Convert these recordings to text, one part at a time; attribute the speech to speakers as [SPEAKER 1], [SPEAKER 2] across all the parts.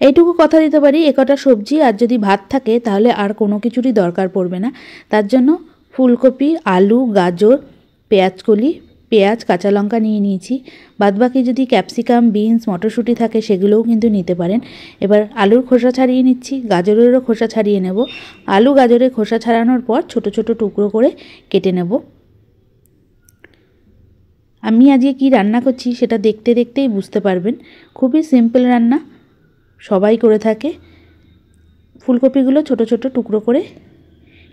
[SPEAKER 1] এইটুকু কথা দিতে পারি, একটা সবজি আর যদি ভাত থাকে তাহলে আর কোনো কিছুরই দরকার পড়বে না। তার জন্য ফুলকপি, আলু, গাজর, পেঁয়াজকলি, পেঁয়াজ, কাঁচা লঙ্কা নিয়ে নিয়েছি। বাদবাকি যদি ক্যাপসিকাম, বিনস, মটরশুঁটি থাকে সেগুলোও কিন্তু নিতে পারেন। এবার আলুর খোসা ছাড়িয়ে নিচ্ছি, গাজরেরও খোসা ছাড়িয়ে নেব। আলু গাজরের খোসা ছাড়ানোর পর ছোট ছোট টুকরো করে কেটে নেব। আমি আজকে কি রান্না করছি সেটা দেখতে দেখতেই বুঝতে পারবেন। খুবই সিম্পল রান্না, সবাই করে থাকে। ফুলকপিগুলো ছোট ছোট টুকরো করে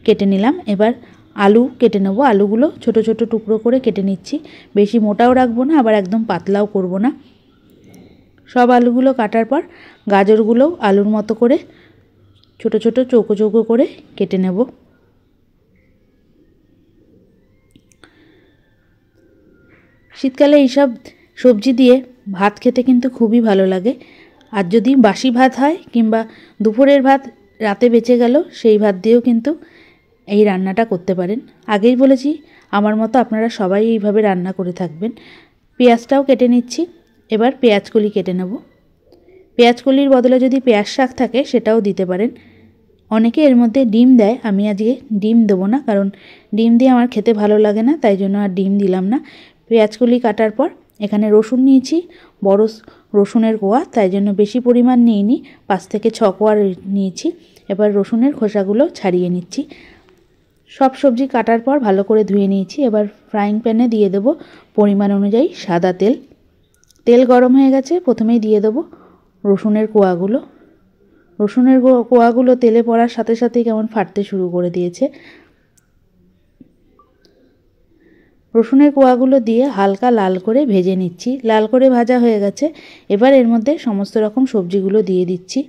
[SPEAKER 1] কেটে নিলাম। এবার আলু কেটে নেব। আলুগুলো ছোট ছোট টুকরো করে কেটে নিচ্ছি। বেশি মোটাও রাখবো না, আবার একদম পাতলাও করব না। সব আলুগুলো কাটার পর গাজরগুলোও আলুর মতো করে ছোট ছোট চৌকো চৌকো করে কেটে নেব। শীতকালে এইসব সবজি দিয়ে ভাত খেতে কিন্তু খুবই ভালো লাগে। আর যদি বাসি ভাত হয় কিংবা দুপুরের ভাত রাতে বেঁচে গেল, সেই ভাত দিয়েও কিন্তু এই রান্নাটা করতে পারেন। আগেই বলেছি, আমার মতো আপনারা সবাই এইভাবে রান্না করে থাকবেন। পেঁয়াজটাও কেটে নিচ্ছি। এবার পেঁয়াজকলি কেটে নেব। পেঁয়াজকলির বদলে যদি পেঁয়াজ শাক থাকে সেটাও দিতে পারেন। অনেকে এর মধ্যে ডিম দেয়, আমি আজকে ডিম দেবো না, কারণ ডিম দিয়ে আমার খেতে ভালো লাগে না, তাই জন্য আর ডিম দিলাম না। পেঁয়াজকলি কাটার পর এখানে রসুন নিয়েছি, বড় রসুনের কোয়া, তাই জন্য বেশি পরিমাণ নিইনি, 5 থেকে 6 কোয়া নিয়েছি। এবার রসুনের খোসাগুলো ছাড়িয়ে নিচ্ছি। সব সবজি কাটার পর ভালো করে ধুয়ে নিয়েছি। এবার ফ্রাইং প্যানে দিয়ে দেব পরিমাণ অনুযায়ী সাদা তেল। তেল গরম হয়ে গেছে, প্রথমেই দিয়ে দেব রসুনের কোয়াগুলো। রসুনের কোয়াগুলো তেলে পড়ার সাথে সাথেই কেমন ফাটতে শুরু করে দিয়েছে। রসুনের কোয়াগুলো দিয়ে হালকা লাল করে ভেজে নিচ্ছি। লাল করে ভাজা হয়ে গেছে। এবার এর মধ্যে সমস্ত রকম সবজিগুলো দিয়ে দিচ্ছি।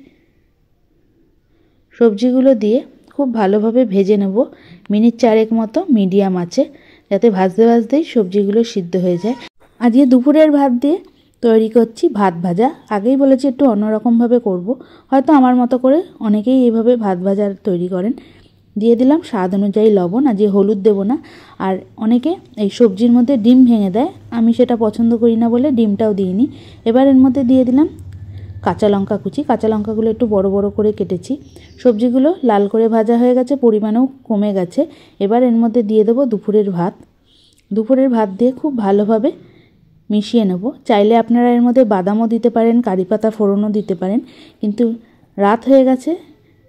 [SPEAKER 1] সবজিগুলো দিয়ে খুব ভালোভাবে ভেজে নেব, মিনিট 4 মতো মিডিয়াম আঁচে, যাতে ভাজতে ভাজতেই সবজিগুলো সিদ্ধ হয়ে যায়। আজকে দুপুরের ভাত দিয়ে তৈরি করছি ভাত ভাজা। আগেই বলেছি একটু অন্যরকমভাবে করব, হয়তো আমার মতো করে অনেকেই এইভাবে ভাত ভাজা তৈরি করেন। দিয়ে দিলাম স্বাদ অনুযায়ী লবণ, আজকে হলুদ দেব না। আর অনেকে এই সবজির মধ্যে ডিম ভেঙে দেয়, আমি সেটা পছন্দ করি না বলে ডিমটাও দিইনি। এবার এর মধ্যে দিয়ে দিলাম কাঁচা লঙ্কা কুচি। কাঁচা লঙ্কাগুলো একটু বড় বড় করে কেটেছি। সবজিগুলো লাল করে ভাজা হয়ে গেছে, পরিমাণেও কমে গেছে। এবার এর মধ্যে দিয়ে দেবো দুপুরের ভাত। দুপুরের ভাত দিয়ে খুব ভালোভাবে মিশিয়ে নেব। চাইলে আপনারা এর মধ্যে বাদামও দিতে পারেন, কারি পাতা ফোড়নও দিতে পারেন, কিন্তু রাত হয়ে গেছে,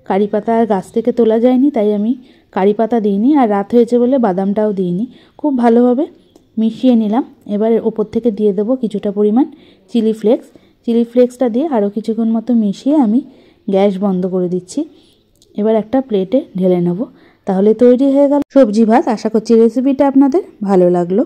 [SPEAKER 1] কারি পাতা আর গাছ থেকে তোলা যায়নি, তাই আমি কারি পাতা দিইনি, আর রাত হয়েছে বলে বাদামটাও দিইনি। খুব ভালোভাবে মিশিয়ে নিলাম। এবার ওপর থেকে দিয়ে দেবো কিছুটা পরিমাণ চিলি ফ্লেক্স। চিলি ফ্লেক্সটা দিয়ে আরও কিছুক্ষণ মতো মিশিয়ে আমি গ্যাস বন্ধ করে দিচ্ছি। এবার একটা প্লেটে ঢেলে নেব। তাহলে তৈরি হয়ে গেল সবজি ভাত। আশা করছি রেসিপিটা আপনাদের ভালো লাগলো।